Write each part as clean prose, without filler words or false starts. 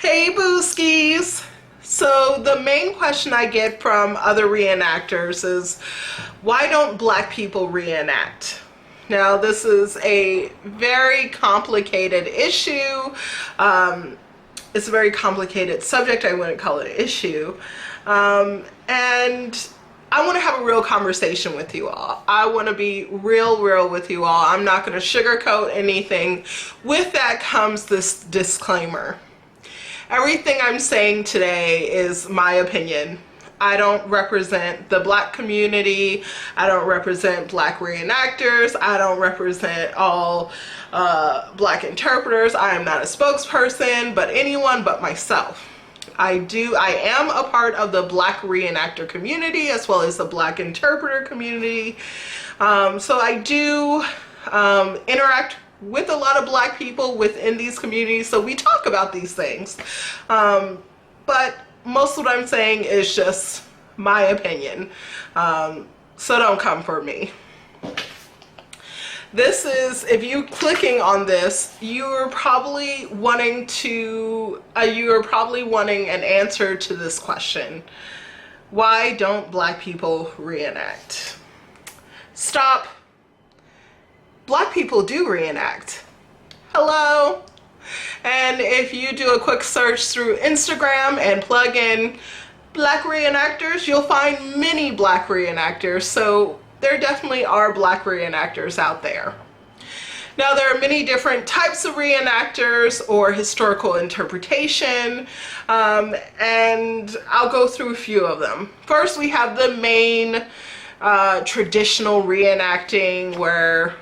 Hey Booskies! So the main question I get from other reenactors is, why don't black people reenact? Now this is a very complicated issue. It's a very complicated subject. I wouldn't call it an issue. And I want to have a real conversation with you all. I want to be real with you all. I'm not going to sugarcoat anything. With that comes this disclaimer. Everything I'm saying today is my opinion. I don't represent the black community. I don't represent black reenactors. I don't represent all black interpreters. I am not a spokesperson, but anyone but myself. I am a part of the black reenactor community as well as the black interpreter community. So I do interact with a lot of black people within these communities, so we talk about these things. But most of what I'm saying is just my opinion. So don't come for me. This is, if you clicking on this, you're probably wanting an answer to this question. Why don't black people reenact? Stop. Black people do reenact. Hello. And if you do a quick search through Instagram and plug in black reenactors, you'll find many black reenactors. So there definitely are black reenactors out there. Now there are many different types of reenactors or historical interpretation, and I'll go through a few of them. First, we have the main traditional reenacting, where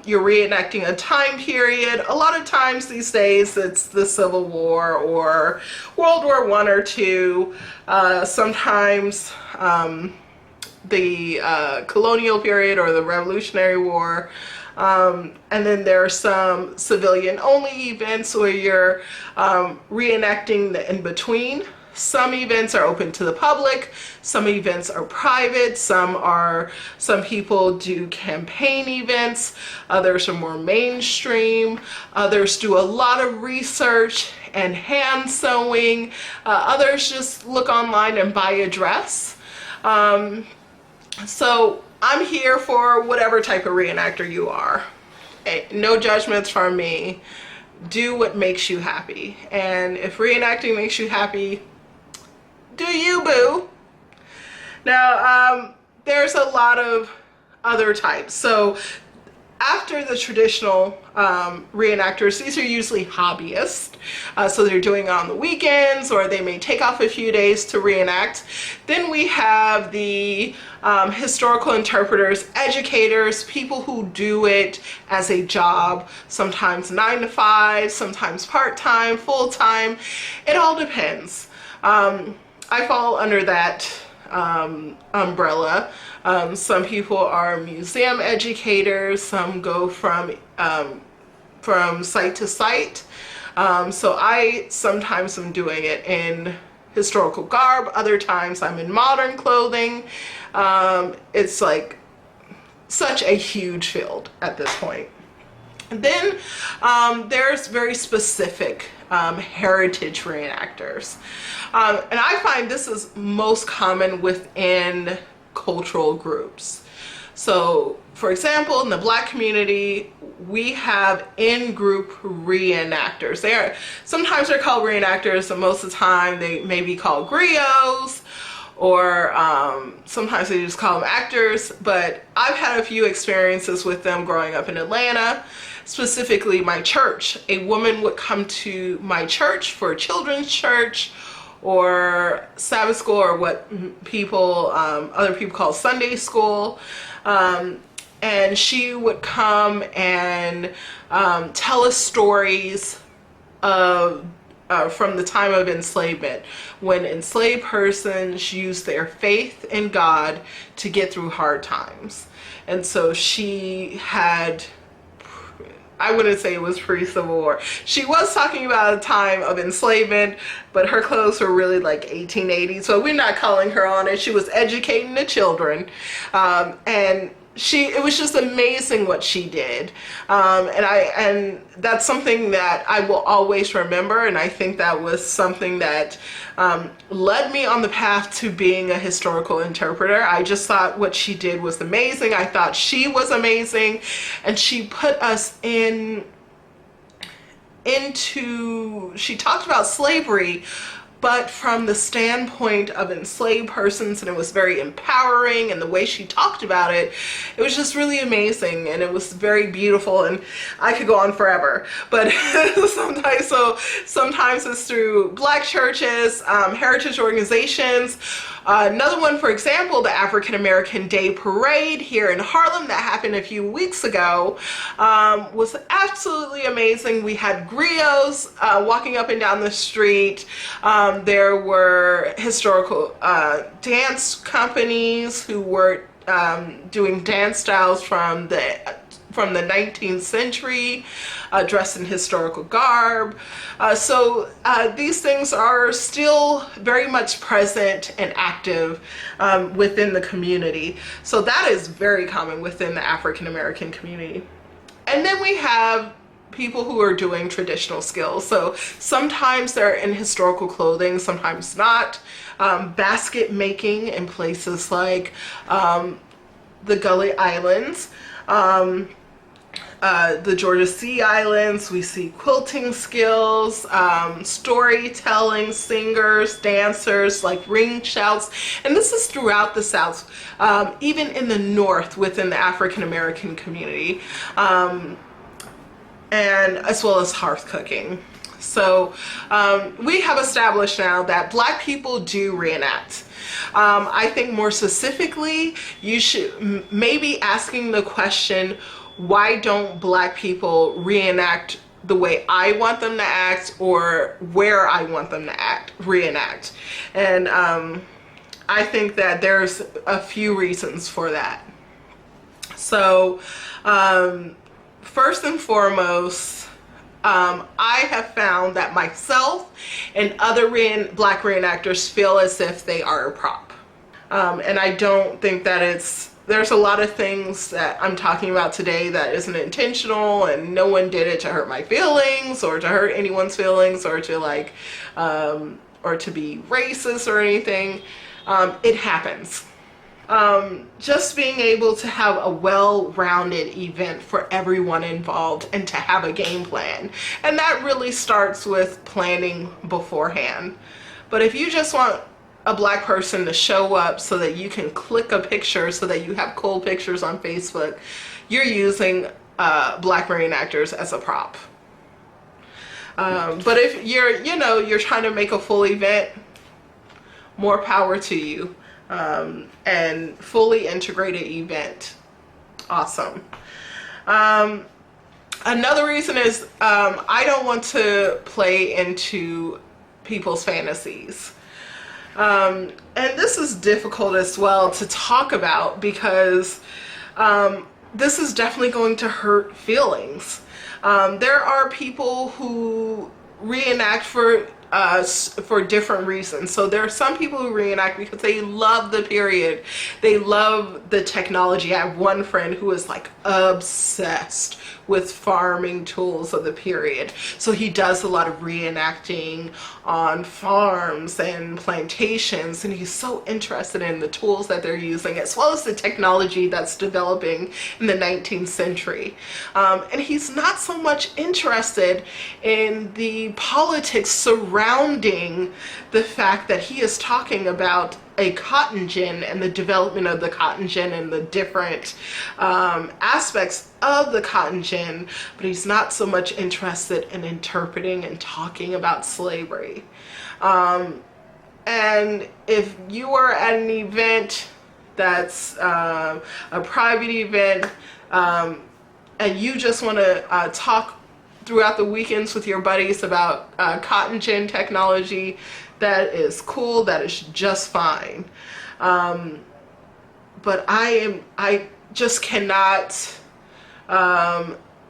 you're reenacting a time period. A lot of times these days it's the Civil War or World War I or II. Sometimes the colonial period or the Revolutionary War. And then there are some civilian only events where you're reenacting the in-between. Some events are open to the public, some events are private, some people do campaign events, others are more mainstream, others do a lot of research and hand sewing, others just look online and buy a dress. So I'm here for whatever type of reenactor you are. No judgments from me. Do what makes you happy. And if reenacting makes you happy, do you, boo. Now, there's a lot of other types. So after the traditional reenactors, these are usually hobbyists. So they're doing it on the weekends, or they may take off a few days to reenact. Then we have the historical interpreters, educators, people who do it as a job, sometimes 9 to 5, sometimes part-time, full-time. It all depends. I fall under that umbrella. Some people are museum educators, some go from site to site. So I sometimes am doing it in historical garb, other times I'm in modern clothing. It's like such a huge field at this point. And then there's very specific heritage reenactors. And I find this is most common within cultural groups. So, for example, in the black community, we have in-group reenactors. Sometimes they're called reenactors, and most of the time they may be called griots, or sometimes they just call them actors. But I've had a few experiences with them growing up in Atlanta. Specifically my church. A woman would come to my church for a children's church or Sabbath school, or what other people call Sunday school. And she would come and tell us stories from the time of enslavement, when enslaved persons used their faith in God to get through hard times. And so she had, I wouldn't say it was pre-Civil War. She was talking about a time of enslavement, but her clothes were really like 1880, so we're not calling her on it. She was educating the children. And it was just amazing what she did. And that's something that I will always remember, and I think that was something that led me on the path to being a historical interpreter. I just thought what she did was amazing. I thought she was amazing, and she put us she talked about slavery, but from the standpoint of enslaved persons, and it was very empowering, and the way she talked about it, it was just really amazing, and it was very beautiful, and I could go on forever. But sometimes it's through Black churches, heritage organizations. Another one, for example, the African American Day Parade here in Harlem that happened a few weeks ago was absolutely amazing. We had griots walking up and down the street. There were historical dance companies who were doing dance styles from the 19th century, dressed in historical garb. So these things are still very much present and active within the community. So that is very common within the African American community. And then we have people who are doing traditional skills. So sometimes they're in historical clothing, sometimes not. Basket making in places like the Gully Islands, the Georgia Sea Islands. We see quilting skills, storytelling, singers, dancers, like ring shouts, and this is throughout the South, even in the North within the African American community, and as well as hearth cooking. So we have established now that Black people do reenact. I think more specifically, you should maybe asking the question, why don't Black people reenact the way I want them to act, or where I want them to reenact? And I think that there's a few reasons for that. So first and foremost, I have found that myself and other Black reenactors feel as if they are a prop. And I don't think that there's a lot of things that I'm talking about today that isn't intentional, and no one did it to hurt my feelings or to hurt anyone's feelings or to or to be racist or anything. It happens. Just being able to have a well-rounded event for everyone involved and to have a game plan. And that really starts with planning beforehand. But if you just want a Black person to show up so that you can click a picture so that you have cool pictures on Facebook, you're using Black reenactors as a prop. But if you're trying to make a full event, more power to you. And fully integrated event, awesome. Another reason is I don't want to play into people's fantasies. And this is difficult as well to talk about because this is definitely going to hurt feelings. There are people who reenact for different reasons. So there are some people who reenact because they love the period. They love the technology. I have one friend who is like obsessed with farming tools of the period. So he does a lot of reenacting on farms and plantations, and he's so interested in the tools that they're using as well as the technology that's developing in the 19th century. And he's not so much interested in the politics surrounding the fact that he is talking about a cotton gin and the development of the cotton gin and the different aspects of the cotton gin, but he's not so much interested in interpreting and talking about slavery. And if you are at an event that's a private event, and you just want to talk throughout the weekends with your buddies about cotton gin technology, that is cool, that is just fine. But I just cannot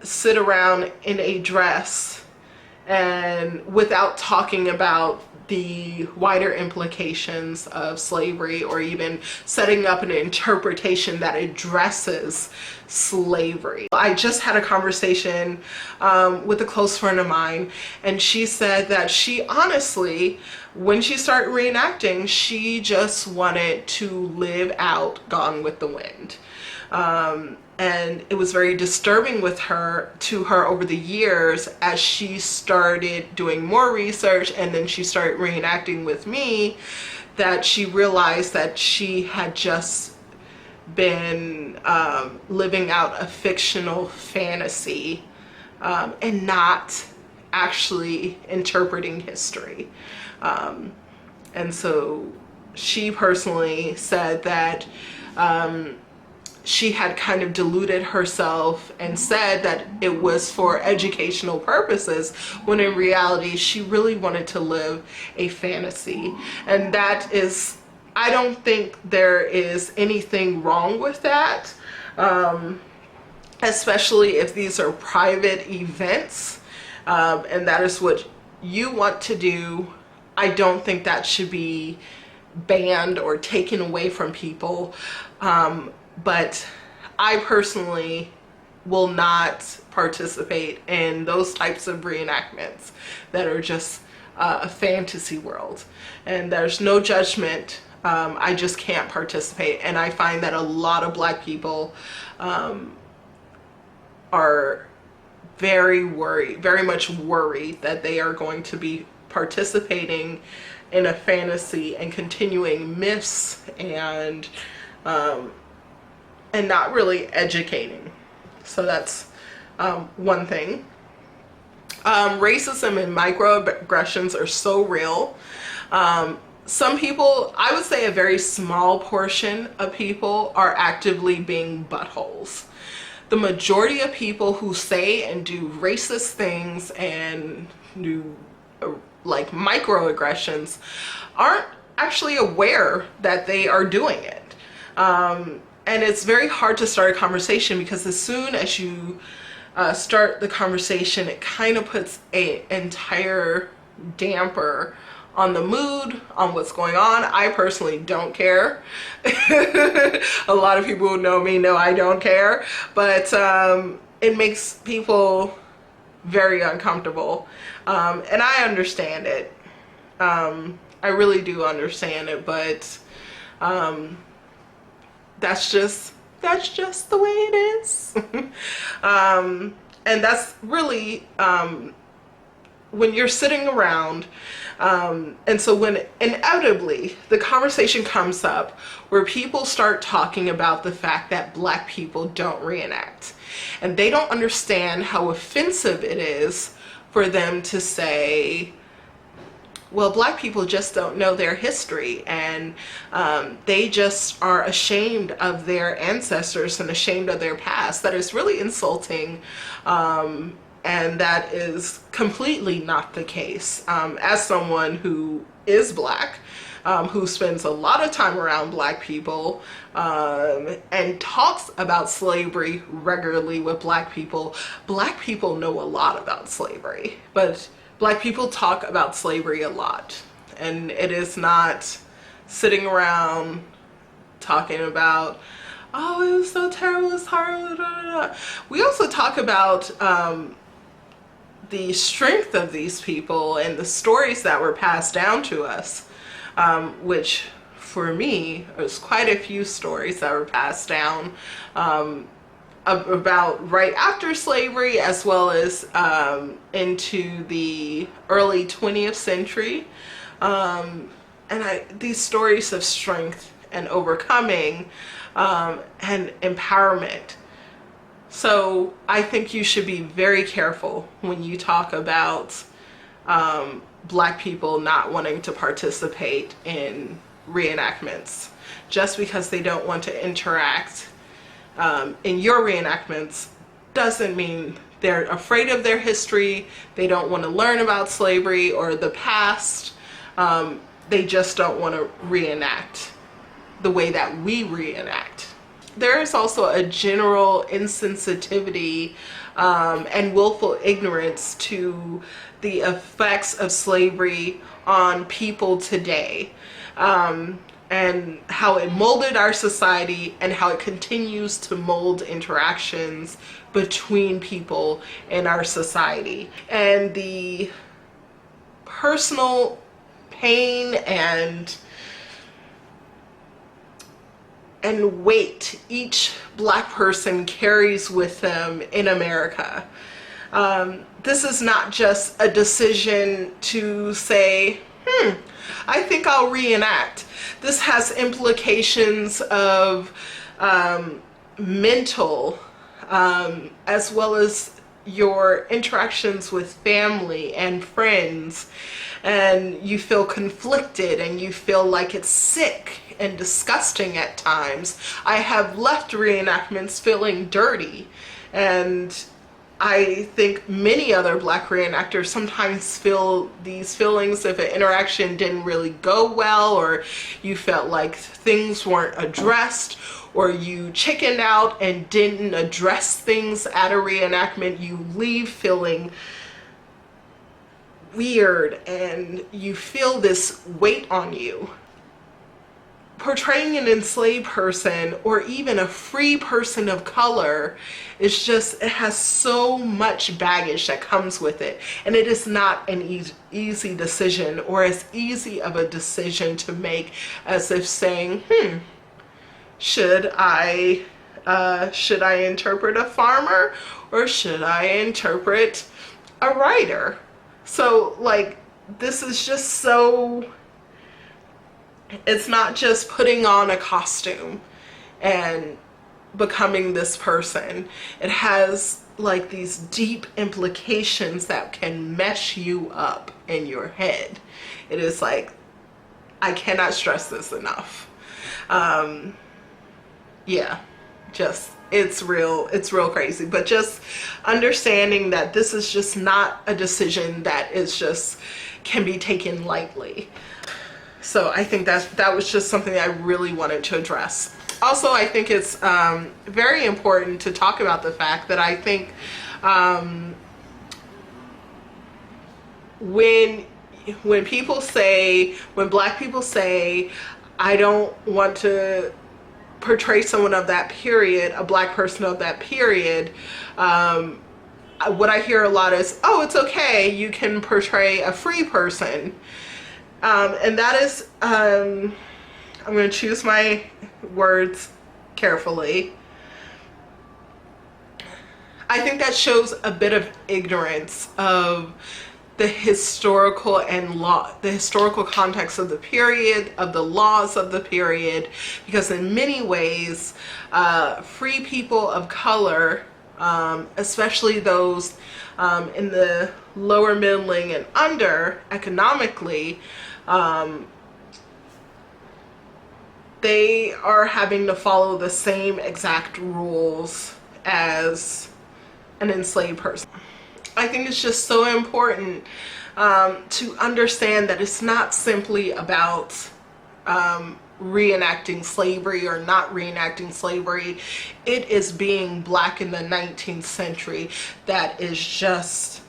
sit around in a dress and without talking about the wider implications of slavery, or even setting up an interpretation that addresses slavery. I just had a conversation with a close friend of mine, and she said that she honestly, when she started reenacting, she just wanted to live out Gone with the Wind. And it was very disturbing to her over the years, as she started doing more research and then she started reenacting with me, that she realized that she had just been living out a fictional fantasy and not actually interpreting history. And so she personally said that she had kind of deluded herself and said that it was for educational purposes, when in reality she really wanted to live a fantasy. And that is, I don't think there is anything wrong with that, especially if these are private events, and that is what you want to do. I don't think that should be banned or taken away from people. But I personally will not participate in those types of reenactments that are just a fantasy world. And there's no judgment. I just can't participate. And I find that a lot of Black people are very much worried that they are going to be participating in a fantasy and continuing myths and not really educating. So that's one thing. Racism and microaggressions are so real. Some people, I would say a very small portion of people, are actively being buttholes. The majority of people who say and do racist things and do like microaggressions aren't actually aware that they are doing it. And it's very hard to start a conversation, because as soon as you start the conversation, it kind of puts an entire damper on the mood, on what's going on. I personally don't care. A lot of people who know me know I don't care, but it makes people very uncomfortable. And I understand it. I really do understand it, but that's just the way it is. And that's really when you're sitting around, and so when inevitably the conversation comes up where people start talking about the fact that Black people don't reenact, and they don't understand how offensive it is for them to say, well, Black people just don't know their history, and they just are ashamed of their ancestors and ashamed of their past. That is really insulting, and that is completely not the case. As someone who is Black, who spends a lot of time around Black people and talks about slavery regularly with Black people know a lot about slavery, but Black people talk about slavery a lot, and it is not sitting around talking about, oh, it was so terrible, it's horrible, da, da, da. We also talk about the strength of these people and the stories that were passed down to us, which for me, there's quite a few stories that were passed down about right after slavery, as well as into the early 20th century. And these stories of strength and overcoming and empowerment. So I think you should be very careful when you talk about Black people not wanting to participate in reenactments. Just because they don't want to interact in your reenactments doesn't mean they're afraid of their history, they don't want to learn about slavery or the past. They just don't want to reenact the way that we reenact. there is also a general insensitivity and willful ignorance to the effects of slavery on people today, and how it molded our society and how it continues to mold interactions between people in our society, and the personal pain and weight each Black person carries with them in America. This is not just a decision to say, I think I'll reenact. This has implications of mental, as well as your interactions with family and friends, and you feel conflicted and you feel like it's sick and disgusting at times. I have left reenactments feeling dirty, and I think many other Black reenactors sometimes feel these feelings if an interaction didn't really go well, or you felt like things weren't addressed, or you chickened out and didn't address things at a reenactment. You leave feeling weird and you feel this weight on you. Portraying an enslaved person or even a free person of color is just, it has so much baggage that comes with it, and it is not an easy decision, or as easy of a decision to make as if saying, should I interpret a farmer or should I interpret a writer? So like, this is just so, it's not just putting on a costume and becoming this person. It has like these deep implications that can mess you up in your head. It is like, I cannot stress this enough. Yeah, just, it's real crazy. But just understanding that this is just not a decision that is just, can be taken lightly. So I think that was just something I really wanted to address. Also, I think it's very important to talk about the fact that I think when people say, when Black people say, I don't want to portray someone of that period, a Black person of that period, what I hear a lot is, oh, it's okay, you can portray a free person. And that is, I'm going to choose my words carefully. I think that shows a bit of ignorance of the historical the historical context of the period, of the laws of the period, because in many ways, free people of color, especially those in the lower middling and under economically, they are having to follow the same exact rules as an enslaved person. I think it's just so important to understand that it's not simply about reenacting slavery or not reenacting slavery. It is being Black in the 19th century that is just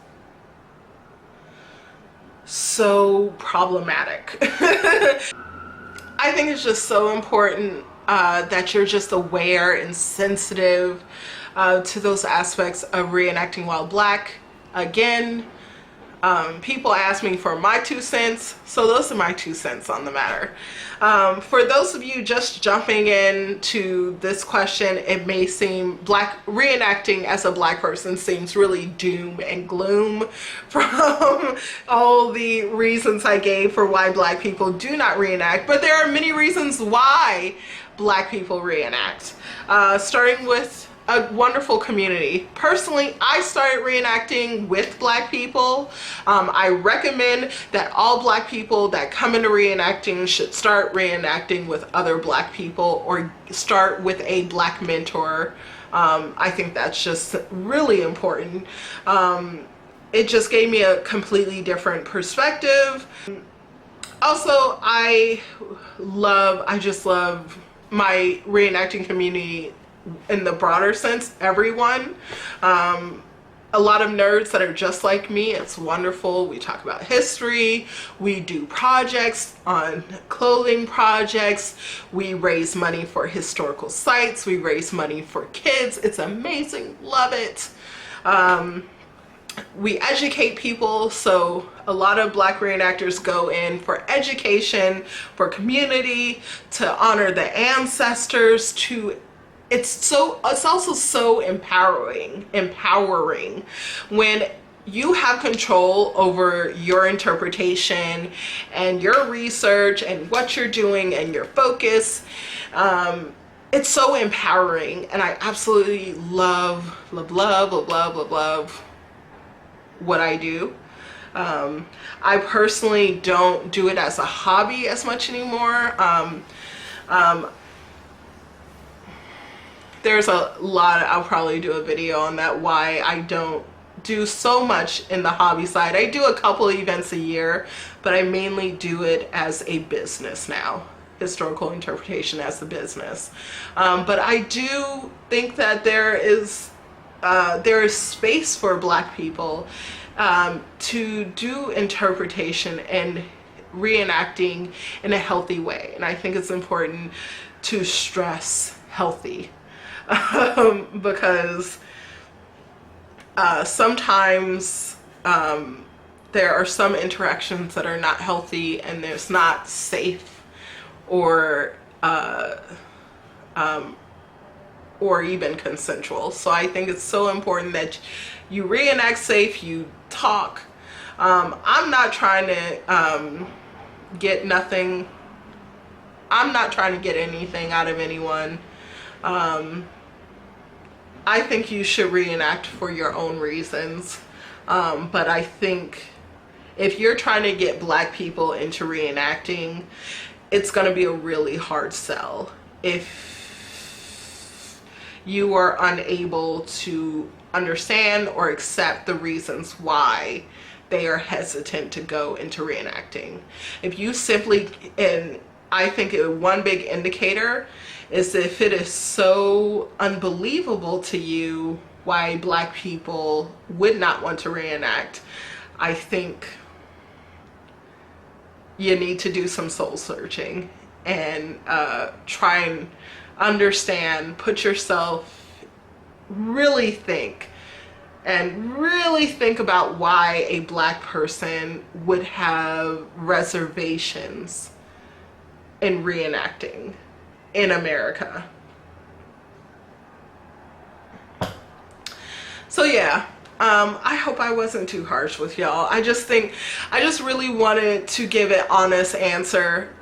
so problematic. I think it's just so important that you're just aware and sensitive to those aspects of reenacting while Black. Again, people ask me for my 2 cents, so those are my 2 cents on the matter. For those of you just jumping into this question, it may seem reenacting as a Black person seems really doom and gloom from all the reasons I gave for why Black people do not reenact, but there are many reasons why Black people reenact, starting with a wonderful community. Personally, I started reenacting with Black people. I recommend that all Black people that come into reenacting should start reenacting with other Black people or start with a Black mentor. I think that's just really important. It just gave me a completely different perspective. Also, I just love my reenacting community in the broader sense, everyone. A lot of nerds that are just like me. It's wonderful. We talk about history. We do projects on clothing projects. We raise money for historical sites. We raise money for kids. It's amazing. Love it. We educate people. So a lot of Black reenactors go in for education, for community, to honor the ancestors, to it's also so empowering when you have control over your interpretation and your research and what you're doing and your focus. It's so empowering, and I absolutely love what I do. I personally don't do it as a hobby as much anymore. There's a lot, I'll probably do a video on that, why I don't do so much in the hobby side. I do a couple events a year, but I mainly do it as a business now, historical interpretation as a business. But I do think that there is space for Black people to do interpretation and reenacting in a healthy way. And I think it's important to stress healthy. Because sometimes there are some interactions that are not healthy and there's not safe or even consensual. So I think it's so important that you reenact safe, you talk. I'm not trying to get nothing. I'm not trying to get anything out of anyone. I think you should reenact for your own reasons, but I think if you're trying to get Black people into reenacting, it's going to be a really hard sell if you are unable to understand or accept the reasons why they are hesitant to go into reenacting. If you simply, and I think one big indicator is if it is so unbelievable to you why Black people would not want to reenact, I think you need to do some soul searching and try and understand, put yourself, really think about why a Black person would have reservations in reenacting in America. So yeah, I hope I wasn't too harsh with y'all. I just really wanted to give an honest answer.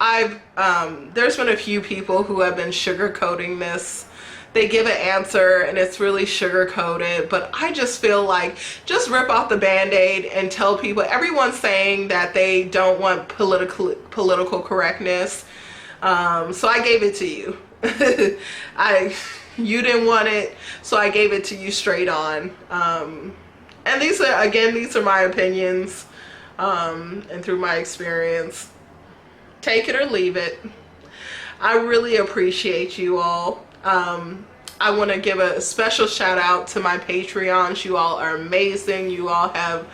There's been a few people who have been sugarcoating this. They give an answer and it's really sugar-coated, but I just feel like just rip off the band-aid and tell people. Everyone's saying that they don't want political correctness. So I gave it to you. You didn't want it, so I gave it to you straight on. And these are my opinions, and through my experience. Take it or leave it. I really appreciate you all. I want to give a special shout out to my Patreons. You all are amazing. You all have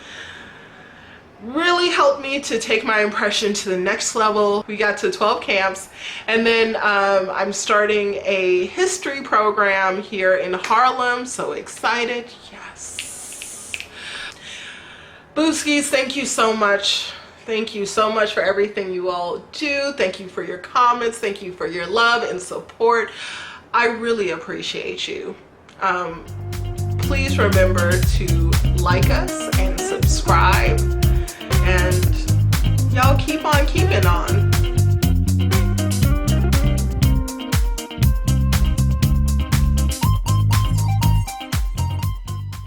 really helped me to take my impression to the next level. We got to 12 camps, and then I'm starting a history program here in Harlem. So excited. Yes. Booskies, thank you so much. Thank you so much for everything you all do. Thank you for your comments. Thank you for your love and support. I really appreciate you. Please remember to like us and subscribe. And y'all keep on keeping on.